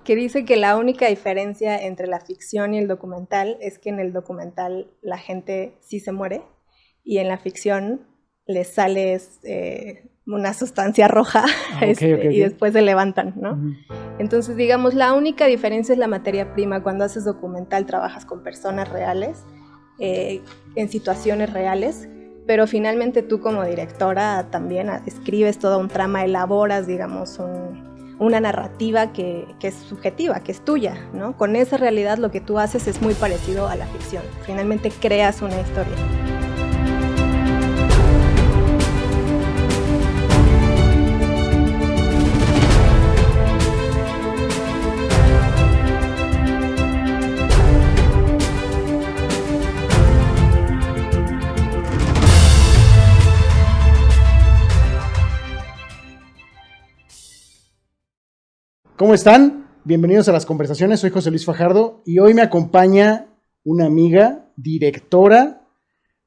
que dice que la única diferencia entre la ficción y el documental es que en el documental la gente sí se muere y en la ficción les sale una sustancia roja y después se levantan, ¿no? Entonces, digamos, la única diferencia es la materia prima. Cuando haces documental trabajas con personas reales, en situaciones reales, pero finalmente tú como directora también escribes toda un trama, elaboras, digamos, una narrativa que es subjetiva, que es tuya, ¿no? Con esa realidad lo que tú haces es muy parecido a la ficción. Finalmente creas una historia. ¿Cómo están? Bienvenidos a las conversaciones, soy José Luis Fajardo y hoy me acompaña una amiga, directora,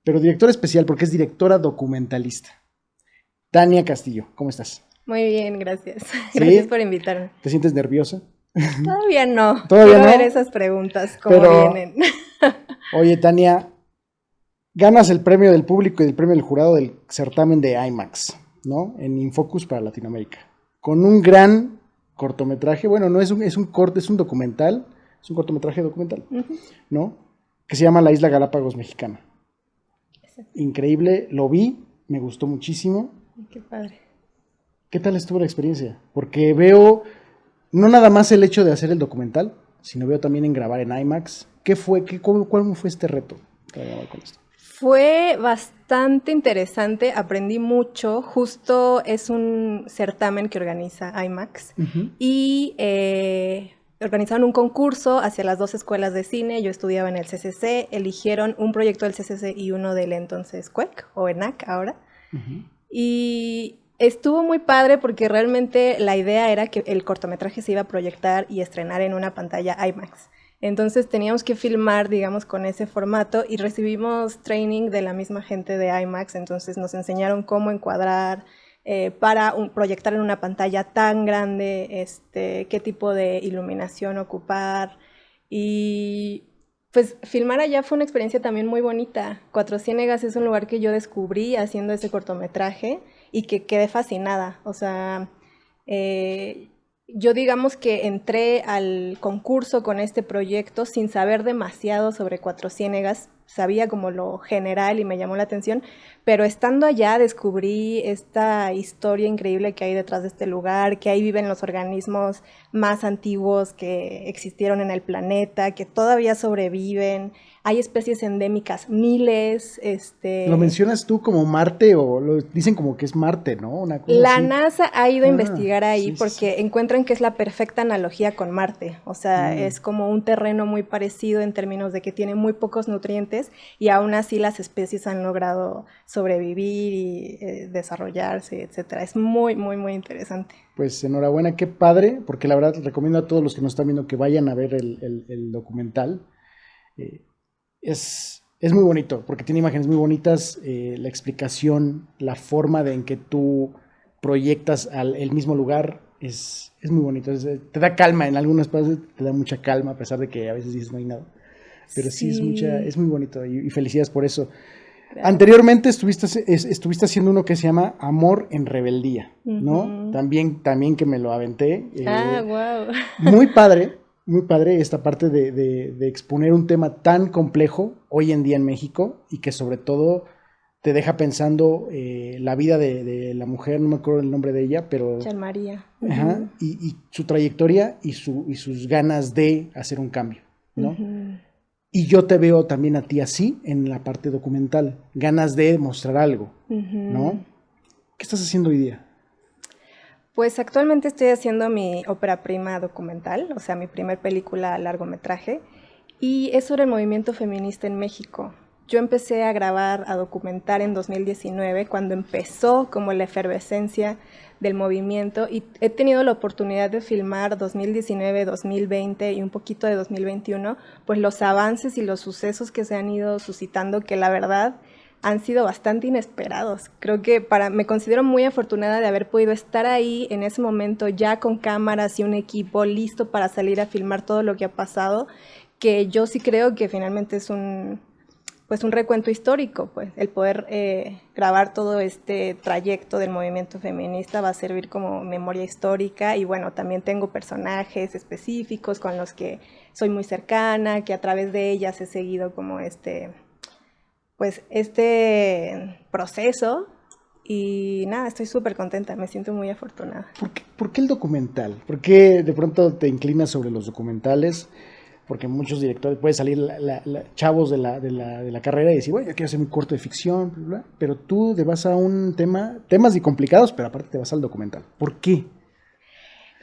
pero directora especial porque es directora documentalista. Tania Castillo, ¿cómo estás? Muy bien, gracias. ¿Sí? Gracias por invitarme. ¿Te sientes nerviosa? Todavía no. ¿Todavía Quiero no? ver esas preguntas, cómo vienen. Oye, Tania, ganas el premio del público y el premio del jurado del certamen de IMAX, ¿no? En Infocus para Latinoamérica. Con un gran cortometraje, bueno, no es un corte, es un documental, es un cortometraje documental, ¿no? Que se llama La Isla Galápagos Mexicana. Increíble, lo vi, me gustó muchísimo. Qué padre. ¿Qué tal estuvo la experiencia? Porque veo, no nada más el hecho de hacer el documental, sino veo también en grabar en IMAX. ¿Cuál fue este reto para grabar con esto? Fue bastante interesante, aprendí mucho. Justo es un certamen que organiza IMAX y organizaron un concurso hacia las 2 escuelas de cine. Yo estudiaba en el CCC, eligieron un proyecto del CCC y uno del entonces CUEC o ENAC ahora. Y estuvo muy padre porque realmente la idea era que el cortometraje se iba a proyectar y estrenar en una pantalla IMAX. Entonces teníamos que filmar, digamos, con ese formato y recibimos training de la misma gente de IMAX, entonces nos enseñaron cómo encuadrar para proyectar en una pantalla tan grande, qué tipo de iluminación ocupar y pues filmar allá fue una experiencia también muy bonita. Cuatro Ciénegas es un lugar que yo descubrí haciendo ese cortometraje y que quedé fascinada, o sea, yo digamos que entré al concurso con este proyecto sin saber demasiado sobre Cuatro Ciénegas, sabía como lo general y me llamó la atención, pero estando allá descubrí esta historia increíble que hay detrás de este lugar, que ahí viven los organismos más antiguos que existieron en el planeta, que todavía sobreviven, hay especies endémicas, miles. ¿Lo mencionas tú como Marte o lo dicen como que es Marte, ¿no? Una cosa La así. NASA ha ido a investigar ahí sí, porque encuentran que es la perfecta analogía con Marte. O sea, es como un terreno muy parecido en términos de que tiene muy pocos nutrientes y aún así las especies han logrado sobrevivir y desarrollarse, etcétera. Es muy, muy, muy interesante. Pues enhorabuena, qué padre, porque la verdad recomiendo a todos los que nos están viendo que vayan a ver el documental. Es muy bonito, porque tiene imágenes muy bonitas, la explicación, la forma en que tú proyectas el mismo lugar es muy bonito, te da calma, en algunos espacios te da mucha calma, a pesar de que a veces dices no hay nada, pero sí es muy bonito y felicidades por eso. Gracias. Anteriormente estuviste haciendo uno que se llama Amor en Rebeldía, ¿no? También que me lo aventé. Wow. Muy padre esta parte de exponer un tema tan complejo hoy en día en México y que sobre todo te deja pensando la vida de la mujer, no me acuerdo el nombre de ella, pero... María. Y su trayectoria y sus ganas de hacer un cambio, ¿no? Y yo te veo también a ti así en la parte documental, ganas de mostrar algo, ¿no? ¿Qué estás haciendo hoy día? Pues actualmente estoy haciendo mi ópera prima documental, o sea, mi primer película a largometraje, y es sobre el movimiento feminista en México. Yo empecé a grabar, a documentar en 2019, cuando empezó como la efervescencia del movimiento, y he tenido la oportunidad de filmar 2019, 2020 y un poquito de 2021, pues los avances y los sucesos que se han ido suscitando, que la verdad han sido bastante inesperados. Creo que me considero muy afortunada de haber podido estar ahí en ese momento ya con cámaras y un equipo listo para salir a filmar todo lo que ha pasado, que yo sí creo que finalmente es un recuento histórico, pues el poder grabar todo este trayecto del movimiento feminista va a servir como memoria histórica y bueno, también tengo personajes específicos con los que soy muy cercana, que a través de ellas he seguido como este proceso y nada, estoy súper contenta, me siento muy afortunada. ¿Por qué el documental? ¿Por qué de pronto te inclinas sobre los documentales? Porque muchos directores, pueden salir chavos de la carrera y decir, bueno, yo quiero hacer un corto de ficción, bla, bla, pero tú te vas a un temas complicados, pero aparte te vas al documental. ¿Por qué?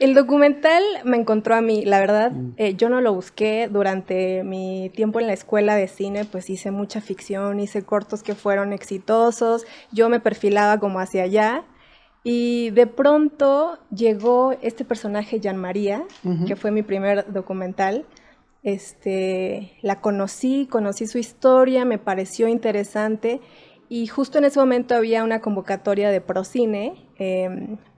El documental me encontró a mí, la verdad, yo no lo busqué durante mi tiempo en la escuela de cine, pues hice mucha ficción, hice cortos que fueron exitosos, yo me perfilaba como hacia allá, y de pronto llegó este personaje, Jean María, que fue mi primer documental. La conocí su historia, me pareció interesante y justo en ese momento había una convocatoria de Procine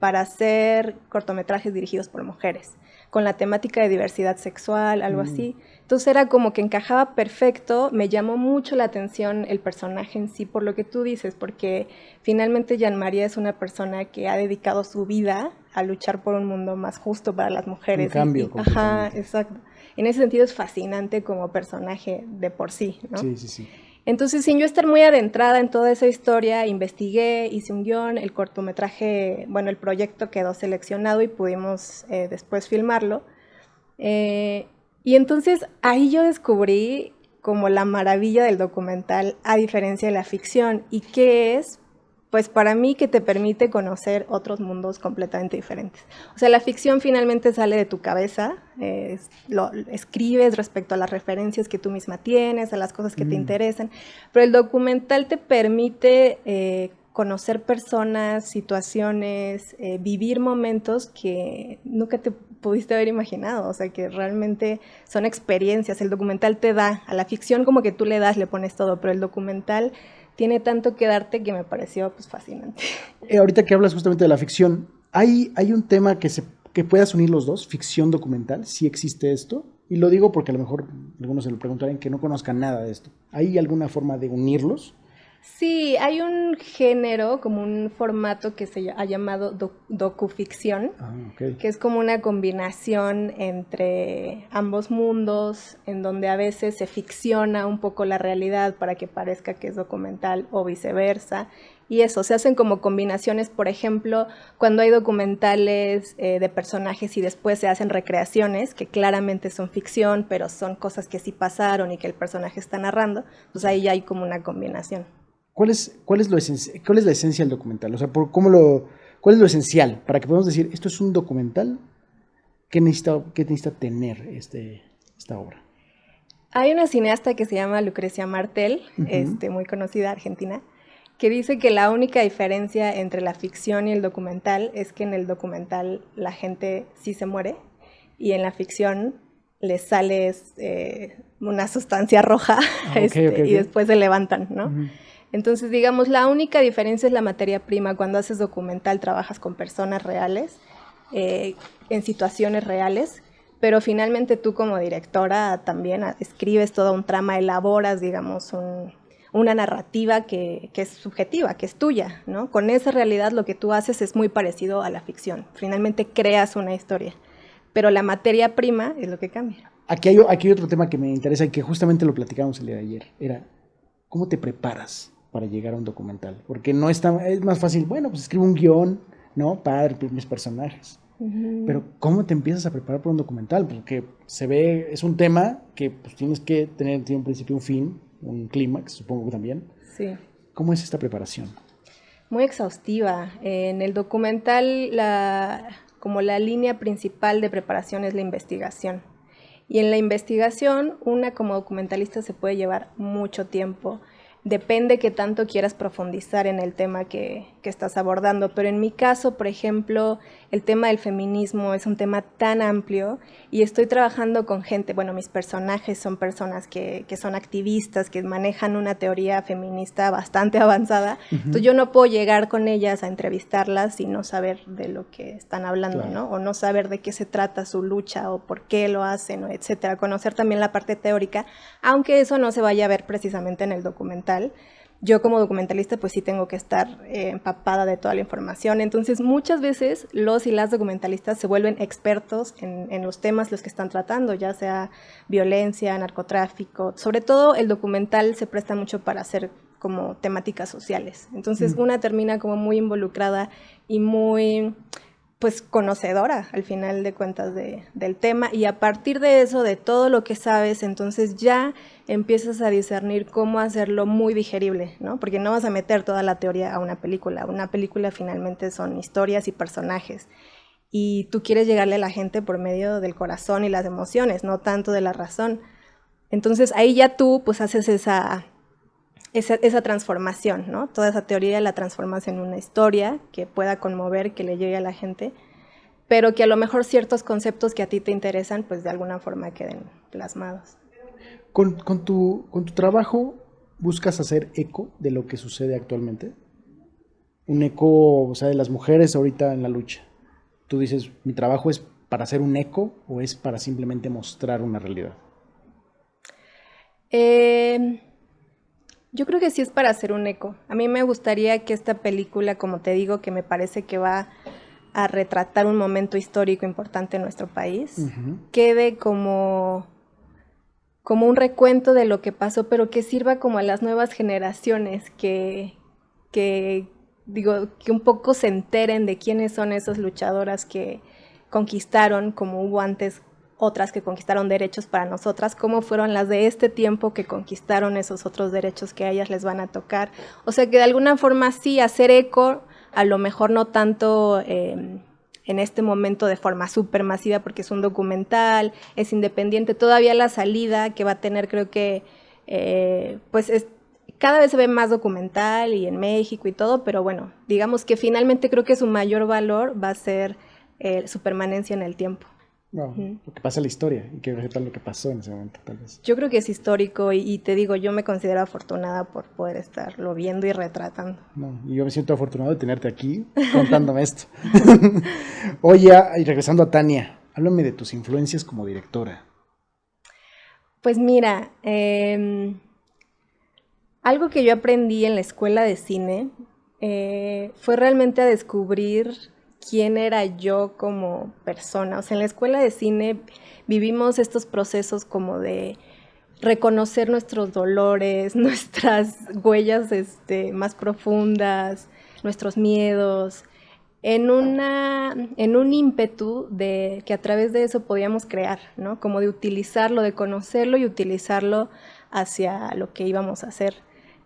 para hacer cortometrajes dirigidos por mujeres, con la temática de diversidad sexual, algo así. Entonces era como que encajaba perfecto, me llamó mucho la atención el personaje en sí, por lo que tú dices, porque finalmente Jean María es una persona que ha dedicado su vida a luchar por un mundo más justo para las mujeres. Un cambio ajá, exacto. En ese sentido es fascinante como personaje de por sí, ¿no? Sí, sí, sí. Entonces, sin yo estar muy adentrada en toda esa historia, investigué, hice un guión, el cortometraje, bueno, el proyecto quedó seleccionado y pudimos después filmarlo. Y entonces ahí yo descubrí como la maravilla del documental a diferencia de la ficción. ¿Y qué es? Pues para mí que te permite conocer otros mundos completamente diferentes. O sea, la ficción finalmente sale de tu cabeza, lo escribes respecto a las referencias que tú misma tienes, a las cosas que te interesan, pero el documental te permite conocer personas, situaciones, vivir momentos que nunca te pudiste haber imaginado, o sea, que realmente son experiencias. El documental te da, a la ficción como que tú le das, le pones todo, pero el documental tiene tanto que darte que me pareció pues fascinante. Ahorita que hablas justamente de la ficción, ¿hay un tema que puedas unir los dos, ficción documental? ¿Sí existe esto? Y lo digo porque a lo mejor algunos se lo preguntarán que no conozcan nada de esto. ¿Hay alguna forma de unirlos? Sí, hay un género, como un formato que se ha llamado docuficción, Okay. que es como una combinación entre ambos mundos, en donde a veces se ficciona un poco la realidad para que parezca que es documental o viceversa. Y eso, se hacen como combinaciones, por ejemplo, cuando hay documentales de personajes y después se hacen recreaciones, que claramente son ficción, pero son cosas que sí pasaron y que el personaje está narrando, pues ahí ya hay como una combinación. ¿Cuál es la esencia del documental? O sea, ¿cuál es lo esencial? Para que podamos decir, esto es un documental, ¿qué necesita tener esta obra? Hay una cineasta que se llama Lucrecia Martel, muy conocida, argentina, que dice que la única diferencia entre la ficción y el documental es que en el documental la gente sí se muere y en la ficción les sale una sustancia roja y después se levantan, ¿no? Entonces, digamos, la única diferencia es la materia prima. Cuando haces documental trabajas con personas reales, en situaciones reales, pero finalmente tú como directora también escribes toda un trama, elaboras, digamos, una narrativa que es subjetiva, que es tuya, ¿no? Con esa realidad lo que tú haces es muy parecido a la ficción. Finalmente creas una historia, pero la materia prima es lo que cambia. Aquí hay otro tema que me interesa y que justamente lo platicamos el día de ayer. Era, ¿cómo te preparas para llegar a un documental? Porque es más fácil, bueno, pues escribo un guión, ¿no? Padre, mis personajes. Pero ¿cómo te empiezas a preparar para un documental? Porque es un tema que pues tienes que tiene un principio, un fin, un clímax, supongo que también. Sí. ¿Cómo es esta preparación? Muy exhaustiva. En el documental, como la línea principal de preparación es la investigación. Y en la investigación, una como documentalista se puede llevar mucho tiempo. depende qué tanto quieras profundizar en el tema que estás abordando. Pero en mi caso, por ejemplo, el tema del feminismo es un tema tan amplio y estoy trabajando con gente, bueno, mis personajes son personas que son activistas, que manejan una teoría feminista bastante avanzada. Entonces yo no puedo llegar con ellas a entrevistarlas y no saber de lo que están hablando, claro, ¿no? O no saber de qué se trata su lucha o por qué lo hacen, o etcétera. Conocer también la parte teórica, aunque eso no se vaya a ver precisamente en el documental. Yo como documentalista pues sí tengo que estar empapada de toda la información, entonces muchas veces los y las documentalistas se vuelven expertos en los temas los que están tratando, ya sea violencia, narcotráfico, sobre todo el documental se presta mucho para hacer como temáticas sociales, entonces una termina como muy involucrada y muy pues conocedora al final de cuentas del tema, y a partir de eso, de todo lo que sabes, entonces ya empiezas a discernir cómo hacerlo muy digerible, ¿no? Porque no vas a meter toda la teoría a una película finalmente son historias y personajes, y tú quieres llegarle a la gente por medio del corazón y las emociones, no tanto de la razón. Entonces ahí ya tú pues haces esa transformación, ¿no? Toda esa teoría la transformas en una historia que pueda conmover, que le llegue a la gente, pero que a lo mejor ciertos conceptos que a ti te interesan, pues de alguna forma queden plasmados. Con tu trabajo, ¿buscas hacer eco de lo que sucede actualmente? Un eco, o sea, de las mujeres ahorita en la lucha. Tú dices, ¿mi trabajo es para hacer un eco o es para simplemente mostrar una realidad? Yo creo que sí es para hacer un eco. A mí me gustaría que esta película, como te digo, que me parece que va a retratar un momento histórico importante en nuestro país, quede como un recuento de lo que pasó, pero que sirva como a las nuevas generaciones, que un poco se enteren de quiénes son esas luchadoras que conquistaron, como hubo antes otras que conquistaron derechos para nosotras, cómo fueron las de este tiempo que conquistaron esos otros derechos que a ellas les van a tocar. O sea, que de alguna forma sí hacer eco, a lo mejor no tanto en este momento de forma súper masiva, porque es un documental, es independiente, todavía la salida que va a tener, creo que, cada vez se ve más documental y en México y todo, pero bueno, digamos que finalmente creo que su mayor valor va a ser su permanencia en el tiempo. No, lo que pasa en la historia y que refleja lo que pasó en ese momento, tal vez. Yo creo que es histórico y te digo, yo me considero afortunada por poder estarlo viendo y retratando. No, y yo me siento afortunado de tenerte aquí contándome esto. Oye, y regresando a Tania, háblame de tus influencias como directora. Pues mira, algo que yo aprendí en la escuela de cine fue realmente a descubrir quién era yo como persona. O sea, en la escuela de cine vivimos estos procesos como de reconocer nuestros dolores, nuestras huellas más profundas, nuestros miedos, en un ímpetu de que a través de eso podíamos crear, ¿no? Como de utilizarlo, de conocerlo y utilizarlo hacia lo que íbamos a hacer.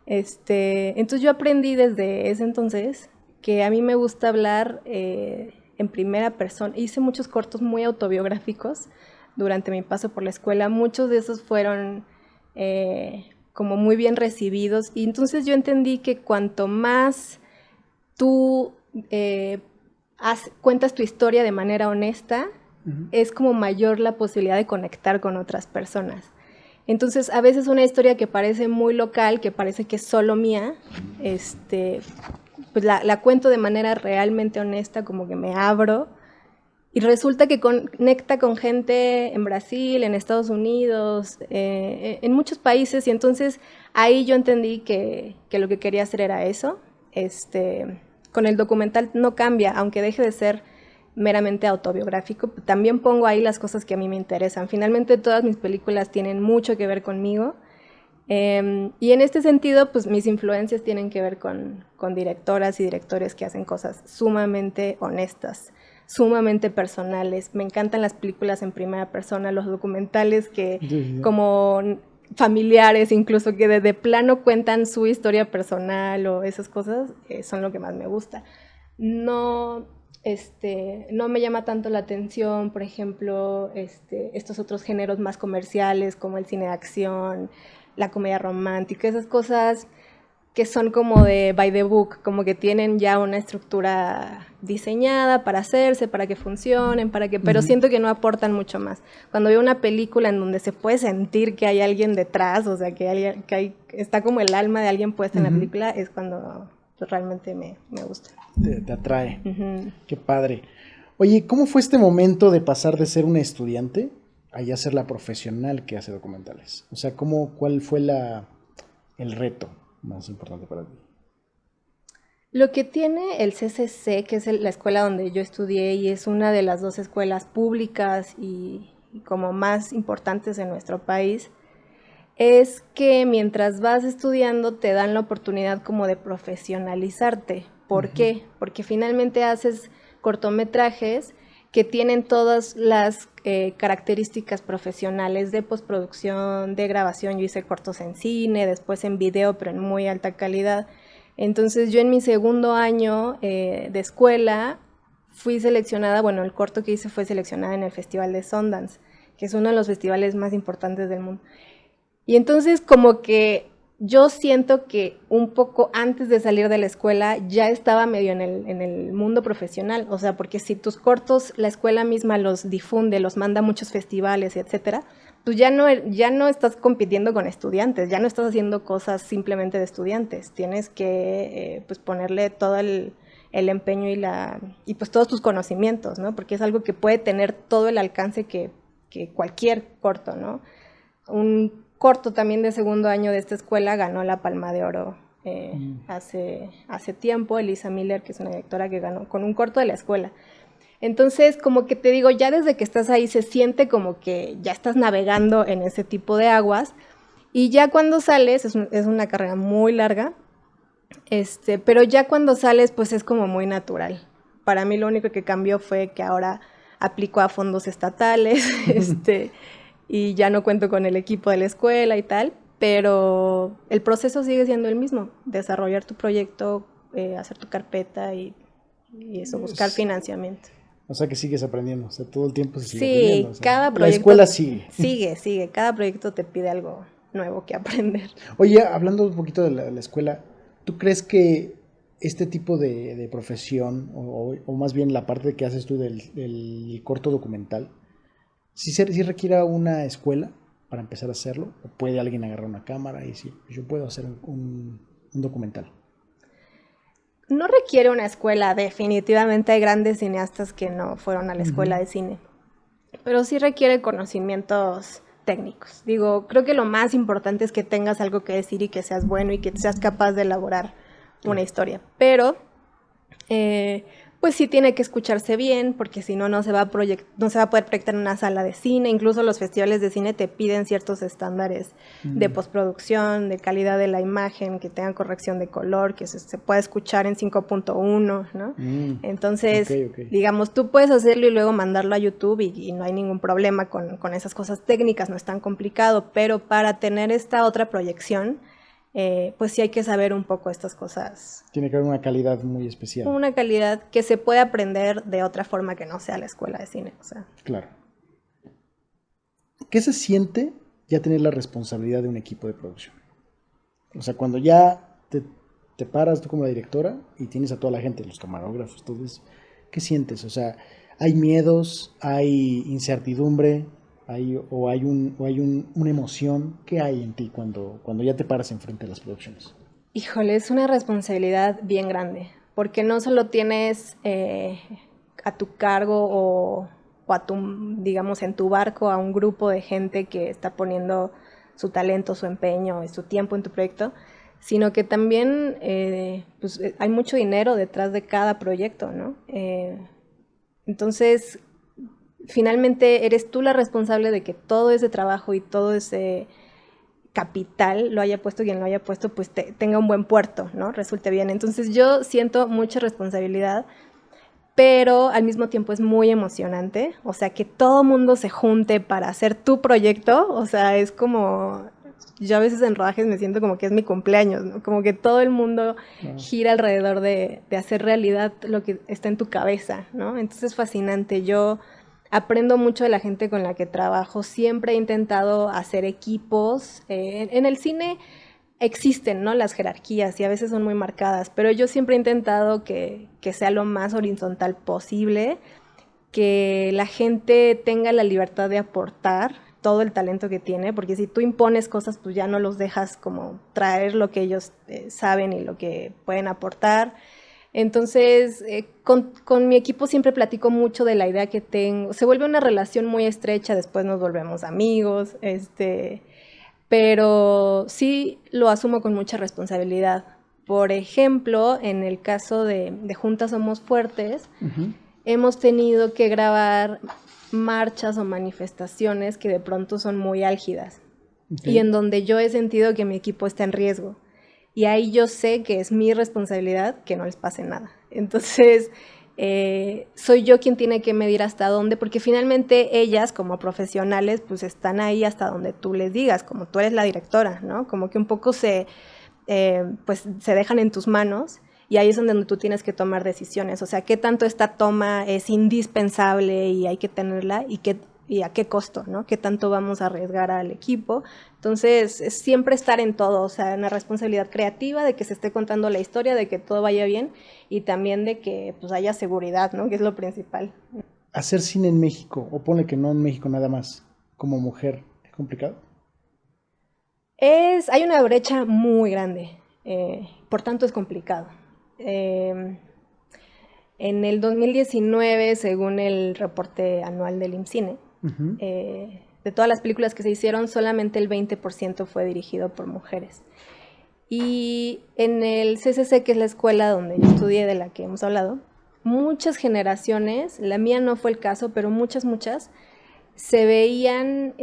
Entonces yo aprendí desde ese entonces que a mí me gusta hablar en primera persona. Hice muchos cortos muy autobiográficos durante mi paso por la escuela. Muchos de esos fueron como muy bien recibidos. Y entonces yo entendí que cuanto más tú cuentas tu historia de manera honesta, es como mayor la posibilidad de conectar con otras personas. Entonces, a veces una historia que parece muy local, que parece que es solo mía, pues la cuento de manera realmente honesta, como que me abro, y resulta que conecta con gente en Brasil, en Estados Unidos, en muchos países, y entonces ahí yo entendí que lo que quería hacer era eso. Con el documental no cambia, aunque deje de ser meramente autobiográfico, también pongo ahí las cosas que a mí me interesan. Finalmente todas mis películas tienen mucho que ver conmigo, y en este sentido, pues mis influencias tienen que ver con directoras y directores que hacen cosas sumamente honestas, sumamente personales. Me encantan las películas en primera persona, los documentales que como familiares incluso, que de plano cuentan su historia personal o esas cosas, son lo que más me gusta. No me llama tanto la atención, por ejemplo, estos otros géneros más comerciales como el cine de acción, la comedia romántica, esas cosas que son como de by the book, como que tienen ya una estructura diseñada para hacerse, para que funcionen, pero siento que no aportan mucho más. Cuando veo una película en donde se puede sentir que hay alguien detrás, o sea, está como el alma de alguien puesta en la película, es cuando realmente me gusta. Te atrae. Qué padre. Oye, ¿cómo fue este momento de pasar de ser una estudiante a ya ser la profesional que hace documentales? O sea, ¿cuál fue el reto más importante para ti? Lo que tiene el CCC, que es la escuela donde yo estudié y es una de las 2 escuelas públicas y como más importantes en nuestro país, es que mientras vas estudiando te dan la oportunidad como de profesionalizarte. ¿Por qué? Porque finalmente haces cortometrajes que tienen todas las características profesionales de postproducción, de grabación. Yo hice cortos en cine, después en video, pero en muy alta calidad. Entonces yo en mi segundo año de escuela fui seleccionada, bueno, el corto que hice fue seleccionada en el Festival de Sundance, que es uno de los festivales más importantes del mundo. Y entonces como que yo siento que un poco antes de salir de la escuela ya estaba medio en el mundo profesional, o sea, porque si tus cortos la escuela misma los difunde, los manda a muchos festivales, etcétera, pues ya no estás compitiendo con estudiantes, ya no estás haciendo cosas simplemente de estudiantes, tienes que pues ponerle todo el empeño y pues todos tus conocimientos, ¿no? Porque es algo que puede tener todo el alcance que cualquier corto, ¿no? Un corto también de segundo año de esta escuela ganó la Palma de Oro hace tiempo, Elisa Miller, que es una directora que ganó con un corto de la escuela. Entonces, como que te digo, ya desde que estás ahí se siente como que ya estás navegando en ese tipo de aguas, y ya cuando sales, es una carrera muy larga, pero ya cuando sales pues es como muy natural. Para mí lo único que cambió fue que ahora aplico a fondos estatales, y ya no cuento con el equipo de la escuela y tal, pero el proceso sigue siendo el mismo, desarrollar tu proyecto, hacer tu carpeta y eso, buscar financiamiento. O sea que sigues aprendiendo, o sea, todo el tiempo se sigue Sí, aprendiendo. O sea, cada proyecto... La escuela sigue. Sigue, cada proyecto te pide algo nuevo que aprender. Oye, hablando un poquito de la escuela, ¿tú crees que este tipo de profesión, o más bien la parte que haces tú del corto documental, si requiera una escuela para empezar a hacerlo? ¿O puede alguien agarrar una cámara y decir, yo puedo hacer un documental? No requiere una escuela, definitivamente hay grandes cineastas que no fueron a la escuela de cine, pero sí requiere conocimientos técnicos. Digo, creo que lo más importante es que tengas algo que decir y que seas bueno y que seas capaz de elaborar una historia, pero pues sí tiene que escucharse bien, porque si no, no se va a poder proyectar en una sala de cine. Incluso los festivales de cine te piden ciertos estándares de postproducción, de calidad de la imagen, que tengan corrección de color, que se pueda escuchar en 5.1, ¿no? Entonces, digamos, tú puedes hacerlo y luego mandarlo a YouTube y no hay ningún problema con esas cosas técnicas, no es tan complicado, pero para tener esta otra proyección, pues sí hay que saber un poco estas cosas. Tiene que haber una calidad muy especial. Una calidad que se puede aprender de otra forma que no sea la escuela de cine. O sea. Claro. ¿Qué se siente ya tener la responsabilidad de un equipo de producción? O sea, cuando ya te paras tú como la directora y tienes a toda la gente, los camarógrafos, todo eso, ¿qué sientes? O sea, ¿hay miedos? ¿Hay incertidumbre? ¿Hay una emoción? ¿Qué hay en ti cuando ya te paras enfrente de las producciones? Híjole, es una responsabilidad bien grande, porque no solo tienes a tu cargo o a digamos, en tu barco a un grupo de gente que está poniendo su talento, su empeño y su tiempo en tu proyecto, sino que también pues, hay mucho dinero detrás de cada proyecto, ¿no? Entonces, finalmente eres tú la responsable de que todo ese trabajo y todo ese capital lo haya puesto quien lo haya puesto, pues tenga un buen puerto, ¿no? Resulte bien. Entonces yo siento mucha responsabilidad, pero al mismo tiempo es muy emocionante. O sea, que todo mundo se junte para hacer tu proyecto, o sea, es como... Yo a veces en rodajes me siento como que es mi cumpleaños, ¿no? Como que todo el mundo gira alrededor de hacer realidad lo que está en tu cabeza, ¿no? Entonces es fascinante. Yo aprendo mucho de la gente con la que trabajo. Siempre he intentado hacer equipos. En el cine existen, ¿no? Las jerarquías y a veces son muy marcadas, pero yo siempre he intentado que sea lo más horizontal posible, que la gente tenga la libertad de aportar todo el talento que tiene, porque si tú impones cosas, pues ya no los dejas como traer lo que ellos saben y lo que pueden aportar. Entonces, con mi equipo siempre platico mucho de la idea que tengo. Se vuelve una relación muy estrecha, después nos volvemos amigos, pero sí lo asumo con mucha responsabilidad. Por ejemplo, en el caso de Juntas Somos Fuertes, hemos tenido que grabar marchas o manifestaciones que de pronto son muy álgidas y en donde yo he sentido que mi equipo está en riesgo. Y ahí yo sé que es mi responsabilidad que no les pase nada. Entonces, soy yo quien tiene que medir hasta dónde, porque finalmente ellas como profesionales pues están ahí hasta donde tú les digas, como tú eres la directora, ¿no? Como que un poco pues se dejan en tus manos y ahí es donde tú tienes que tomar decisiones. O sea, qué tanto esta toma es indispensable y hay que tenerla y a qué costo, ¿no? Qué tanto vamos a arriesgar al equipo. Entonces, es siempre estar en todo, o sea, una responsabilidad creativa de que se esté contando la historia, de que todo vaya bien y también de que pues haya seguridad, ¿no? Que es lo principal. Hacer cine en México, o ponle que no en México nada más, como mujer, ¿es complicado? Hay una brecha muy grande, por tanto es complicado. En el 2019, según el reporte anual del IMCINE, de todas las películas que se hicieron, solamente el 20% fue dirigido por mujeres. Y en el CCC, que es la escuela donde yo estudié, de la que hemos hablado, muchas generaciones, la mía no fue el caso, pero muchas, se veían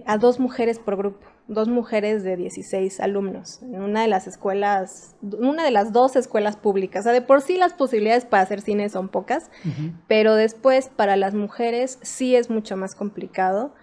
a 2 mujeres por grupo, 2 mujeres de 16 alumnos, en una de las escuelas, una de las 2 escuelas públicas. O sea, de por sí las posibilidades para hacer cine son pocas, pero después para las mujeres sí es mucho más complicado.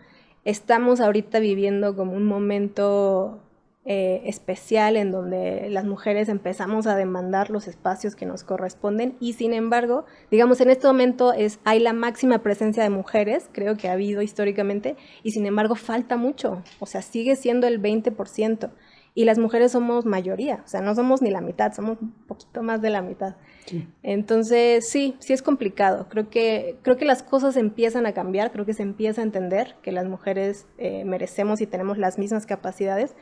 Estamos ahorita viviendo como un momento especial en donde las mujeres empezamos a demandar los espacios que nos corresponden y sin embargo, digamos, en este momento hay la máxima presencia de mujeres, creo que ha habido históricamente, y sin embargo falta mucho, o sea, sigue siendo el 20%, y las mujeres somos mayoría, o sea, no somos ni la mitad, somos un poquito más de la mitad. Sí. Entonces, sí es complicado. Creo que las cosas empiezan a cambiar, creo que se empieza a entender que las mujeres merecemos y tenemos las mismas capacidades,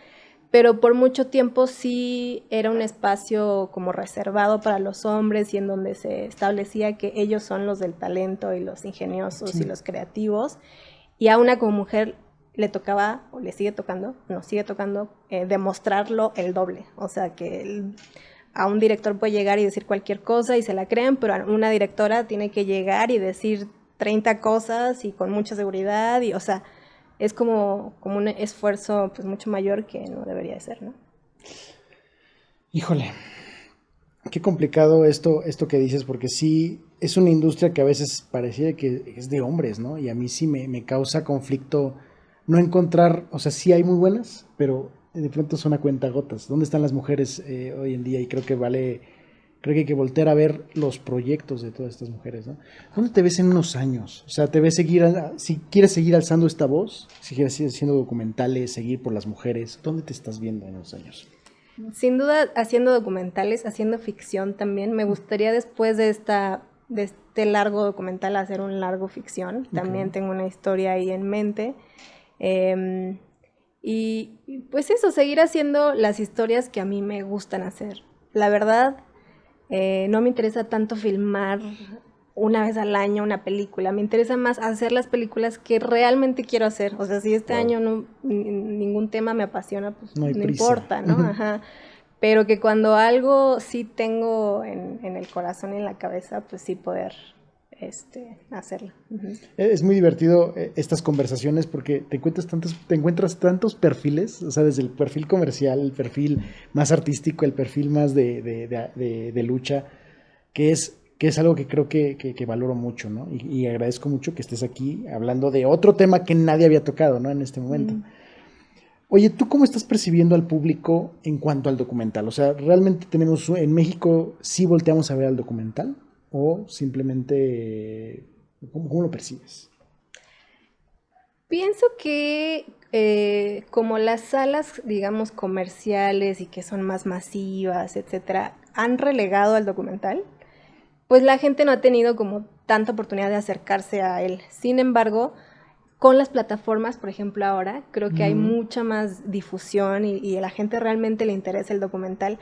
pero por mucho tiempo sí era un espacio como reservado para los hombres y en donde se establecía que ellos son los del talento y los ingeniosos y los creativos, y a una como mujer le tocaba, o le sigue tocando, nos sigue tocando, demostrarlo el doble. O sea, que a un director puede llegar y decir cualquier cosa y se la creen, pero a una directora tiene que llegar y decir 30 cosas y con mucha seguridad, y o sea, es como un esfuerzo pues mucho mayor que no debería de ser, ¿no? Híjole, qué complicado esto que dices, porque sí, es una industria que a veces parecía que es de hombres, ¿no? Y a mí sí me causa conflicto no encontrar, o sea, sí hay muy buenas, pero de pronto son a cuentagotas. ¿Dónde están las mujeres hoy en día? Y creo que hay que voltear a ver los proyectos de todas estas mujeres, ¿no? ¿Dónde te ves en unos años? O sea, si quieres seguir alzando esta voz, si quieres seguir haciendo documentales, seguir por las mujeres, ¿dónde te estás viendo en unos años? Sin duda, haciendo documentales, haciendo ficción también. Me gustaría después de este largo documental hacer un largo ficción. También tengo una historia ahí en mente. Y pues eso, seguir haciendo las historias que a mí me gustan hacer. La verdad, no me interesa tanto filmar una vez al año una película, me interesa más hacer las películas que realmente quiero hacer. O sea, si este año ningún tema me apasiona, pues no importa, ¿no? Ajá. Pero que cuando algo sí tengo en el corazón y en la cabeza, pues sí poder hacerlo. Es muy divertido estas conversaciones porque te encuentras tantos perfiles, o sea, desde el perfil comercial, el perfil más artístico, el perfil más de lucha, que es algo que creo que valoro mucho, ¿no? Y agradezco mucho que estés aquí hablando de otro tema que nadie había tocado, ¿no? En este momento. Oye, ¿tú cómo estás percibiendo al público en cuanto al documental? O sea, ¿realmente en México sí volteamos a ver al documental? ¿O simplemente, cómo lo percibes? Pienso que como las salas, digamos, comerciales y que son más masivas, etcétera, han relegado al documental, pues la gente no ha tenido como tanta oportunidad de acercarse a él. Sin embargo, con las plataformas, por ejemplo, ahora, creo que hay mucha más difusión y a la gente realmente le interesa el documental.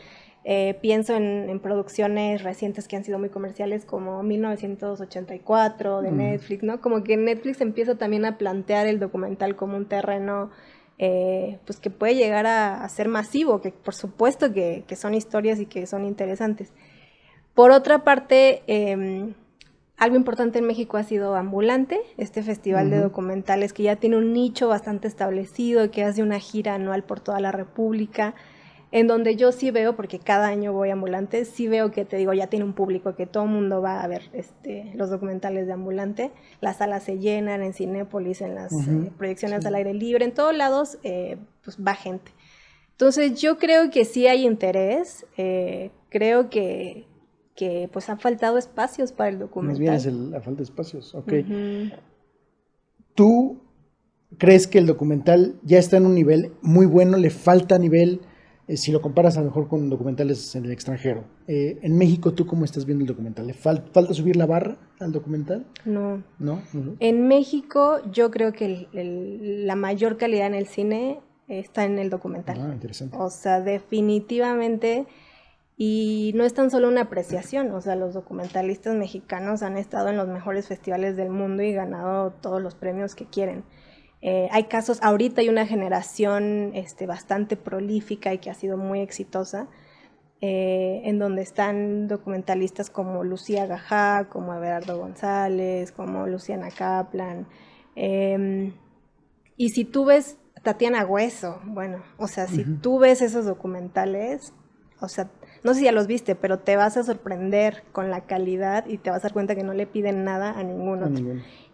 Pienso en producciones recientes que han sido muy comerciales, como 1984 de Netflix, ¿no? Como que Netflix empieza también a plantear el documental como un terreno pues que puede llegar a ser masivo, que por supuesto que son historias y que son interesantes. Por otra parte, algo importante en México ha sido Ambulante, este festival de documentales que ya tiene un nicho bastante establecido, que hace una gira anual por toda la República, en donde yo sí veo, porque cada año voy a Ambulante, sí veo que, te digo, ya tiene un público, que todo el mundo va a ver los documentales de Ambulante. Las salas se llenan en Cinépolis, en las proyecciones al aire libre, en todos lados pues va gente. Entonces yo creo que sí hay interés, creo que pues han faltado espacios para el documental. Más bien es la falta de espacios, ok. ¿Tú crees que el documental ya está en un nivel muy bueno, le falta nivel, si lo comparas a lo mejor con documentales en el extranjero? En México, ¿tú cómo estás viendo el documental? ¿Le falta subir la barra al documental? No. ¿No? En México yo creo que la mayor calidad en el cine está en el documental. Ah, interesante. O sea, definitivamente... Y no es tan solo una apreciación, o sea, los documentalistas mexicanos han estado en los mejores festivales del mundo y ganado todos los premios que quieren. Hay casos, ahorita hay una generación bastante prolífica y que ha sido muy exitosa, en donde están documentalistas como Lucía Gajá, como Everardo González, como Luciana Kaplan. Y si tú ves Tatiana Hueso, bueno, o sea, si tú ves esos documentales, o sea, no sé si ya los viste, pero te vas a sorprender con la calidad y te vas a dar cuenta que no le piden nada a ningún otro.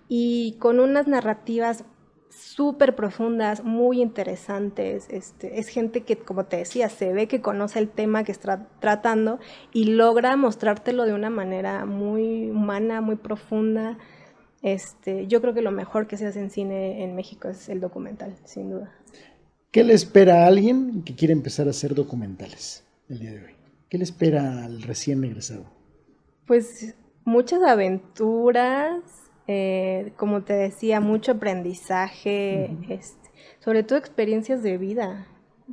Y con unas narrativas súper profundas, muy interesantes. Es gente que, como te decía, se ve que conoce el tema que está tratando y logra mostrártelo de una manera muy humana, muy profunda. Yo creo que lo mejor que se hace en cine en México es el documental, sin duda. ¿Qué le espera a alguien que quiere empezar a hacer documentales el día de hoy? ¿Qué le espera al recién egresado? Pues muchas aventuras, como te decía, mucho aprendizaje, sobre todo experiencias de vida.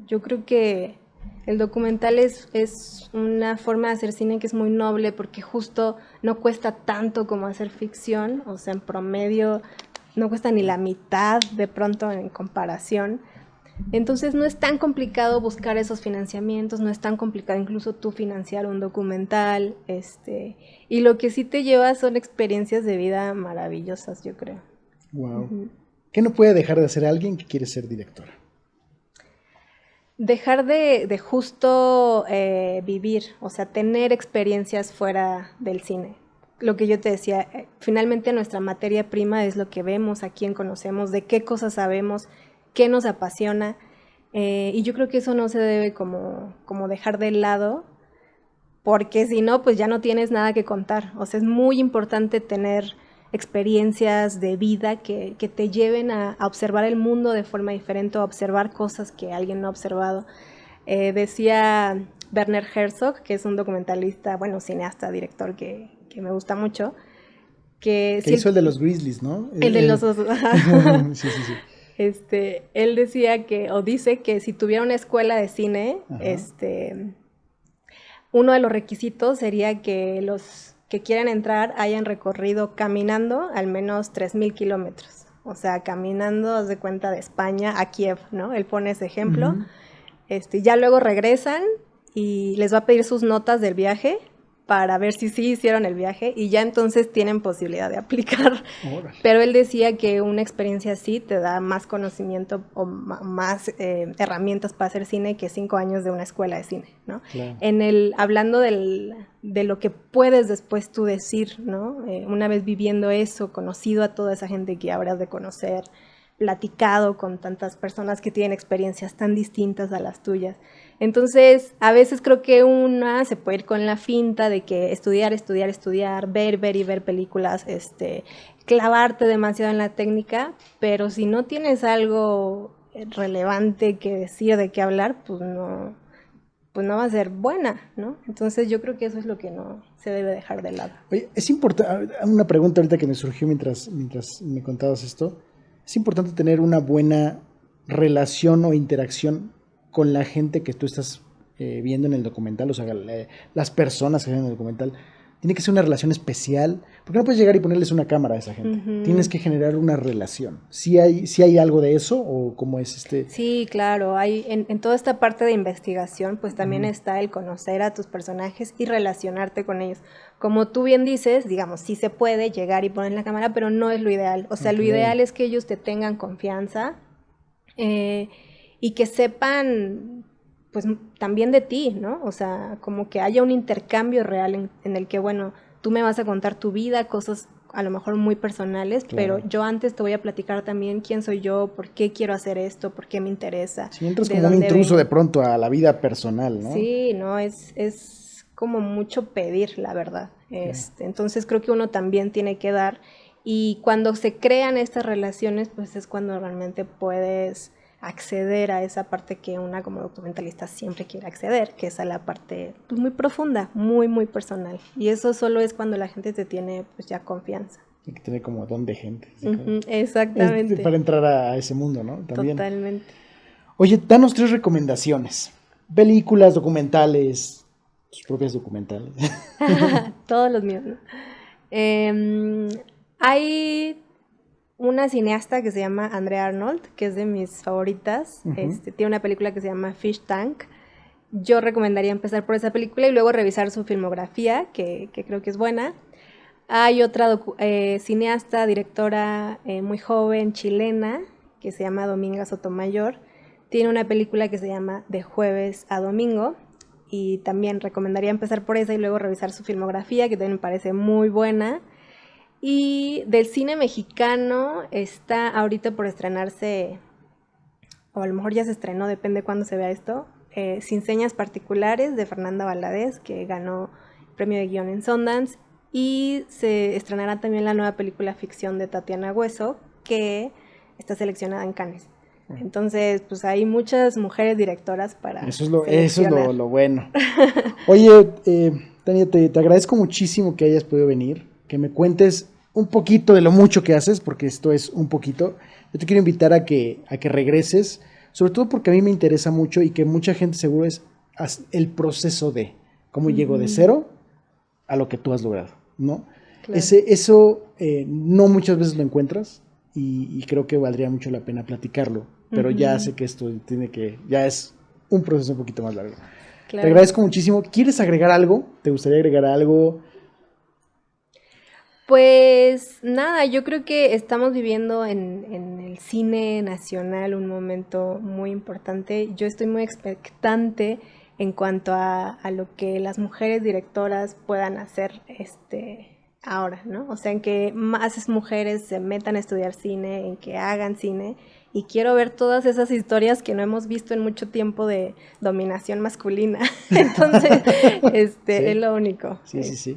Yo creo que el documental es una forma de hacer cine que es muy noble porque justo no cuesta tanto como hacer ficción, o sea, en promedio no cuesta ni la mitad de pronto en comparación. Entonces no es tan complicado buscar esos financiamientos, no es tan complicado incluso tú financiar un documental, y lo que sí te lleva son experiencias de vida maravillosas, yo creo. Wow. ¿Qué no puede dejar de hacer alguien que quiere ser directora? Dejar de justo vivir, o sea, tener experiencias fuera del cine. Lo que yo te decía, finalmente nuestra materia prima es lo que vemos, a quién conocemos, de qué cosas sabemos, qué nos apasiona, y yo creo que eso no se debe como dejar de lado, porque si no, pues ya no tienes nada que contar. O sea, es muy importante tener experiencias de vida que te lleven a observar el mundo de forma diferente, a observar cosas que alguien no ha observado. Decía Werner Herzog, que es un documentalista, bueno, cineasta, director que me gusta mucho, que hizo el de los Grizzlies, ¿no? El de los osos. Sí. Él decía o dice que si tuviera una escuela de cine, uno de los requisitos sería que los que quieran entrar hayan recorrido caminando al menos 3,000 kilómetros. O sea, caminando, haz de cuenta, de España a Kiev, ¿no? Él pone ese ejemplo. Ya luego regresan y les va a pedir sus notas del viaje para ver si sí hicieron el viaje y ya entonces tienen posibilidad de aplicar. Órale. Pero él decía que una experiencia así te da más conocimiento o más herramientas para hacer cine que 5 años de una escuela de cine, ¿no? Claro. Hablando de lo que puedes después tú decir, ¿no? Una vez viviendo eso, conocido a toda esa gente que habrás de conocer, platicado con tantas personas que tienen experiencias tan distintas a las tuyas. Entonces, a veces creo que una se puede ir con la finta de que estudiar, ver y ver películas, clavarte demasiado en la técnica, pero si no tienes algo relevante que decir, de qué hablar, pues no va a ser buena, ¿no? Entonces yo creo que eso es lo que no se debe dejar de lado. Oye, es importante, una pregunta ahorita que me surgió mientras me contabas esto, es importante tener una buena relación o interacción con la gente que tú estás viendo en el documental, o sea, las personas que ven en el documental. Tiene que ser una relación especial, porque no puedes llegar y ponerles una cámara a esa gente. Tienes que generar una relación. ¿Sí hay algo de eso o cómo es este? Sí, claro, hay en toda esta parte de investigación, pues también está el conocer a tus personajes y relacionarte con ellos. Como tú bien dices, digamos, sí se puede llegar y poner la cámara, pero no es lo ideal. O sea, lo ideal es que ellos te tengan confianza y que sepan pues también de ti, ¿no? O sea, como que haya un intercambio real en el que, bueno, tú me vas a contar tu vida, cosas a lo mejor muy personales, claro, pero yo antes te voy a platicar también quién soy yo, por qué quiero hacer esto, por qué me interesa. Si entras como un intruso de pronto a la vida personal, ¿no? Sí, no, es como mucho pedir, la verdad. Entonces creo que uno también tiene que dar, y cuando se crean estas relaciones, pues es cuando realmente puedes acceder a esa parte que una como documentalista siempre quiere acceder, que es a la parte pues, muy profunda, muy, muy personal. Y eso solo es cuando la gente te tiene pues ya confianza. Y que tiene como don de gente. Exactamente. Para entrar a ese mundo, ¿no? También. Totalmente. Oye, danos 3 recomendaciones. Películas, documentales, tus propias documentales. Todos los míos, ¿no? Hay una cineasta que se llama Andrea Arnold, que es de mis favoritas. Tiene una película que se llama Fish Tank. Yo recomendaría empezar por esa película y luego revisar su filmografía, que creo que es buena. Hay otra cineasta, directora muy joven, chilena, que se llama Dominga Sotomayor. Tiene una película que se llama De jueves a domingo, y también recomendaría empezar por esa y luego revisar su filmografía, que también me parece muy buena. Y del cine mexicano está ahorita por estrenarse, o a lo mejor ya se estrenó, depende cuándo se vea esto, Sin señas particulares, de Fernanda Valadez, que ganó el premio de guión en Sundance. Y se estrenará también la nueva película ficción de Tatiana Hueso, que está seleccionada en Cannes. Entonces, pues hay muchas mujeres directoras para Eso es lo bueno. Oye, Tania, te agradezco muchísimo que hayas podido venir, que me cuentes un poquito de lo mucho que haces, porque esto es un poquito. Yo te quiero invitar a que regreses, sobre todo porque a mí me interesa mucho y que mucha gente seguro es el proceso de cómo llego de cero a lo que tú has logrado, ¿no? Claro. Eso no muchas veces lo encuentras y creo que valdría mucho la pena platicarlo, pero ya sé que esto ya es un proceso un poquito más largo. Claro. Te agradezco muchísimo. ¿Quieres agregar algo? ¿Te gustaría agregar algo? Pues nada, yo creo que estamos viviendo en el cine nacional un momento muy importante. Yo estoy muy expectante en cuanto a lo que las mujeres directoras puedan hacer ahora, ¿no? O sea, en que más mujeres se metan a estudiar cine, en que hagan cine, y quiero ver todas esas historias que no hemos visto en mucho tiempo de dominación masculina. Entonces, sí. Es lo único. Sí.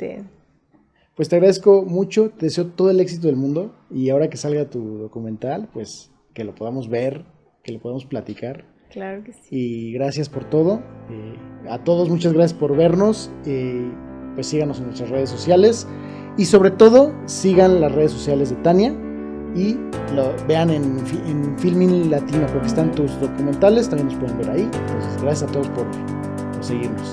Pues te agradezco mucho, te deseo todo el éxito del mundo, y ahora que salga tu documental, pues que lo podamos ver, que lo podamos platicar. Claro que sí. Y gracias por todo. A todos, muchas gracias por vernos. Pues síganos en nuestras redes sociales. Y sobre todo, sigan las redes sociales de Tania. Y lo vean en Filmin Latino, porque están tus documentales. También nos pueden ver ahí. Entonces, gracias a todos por seguirnos.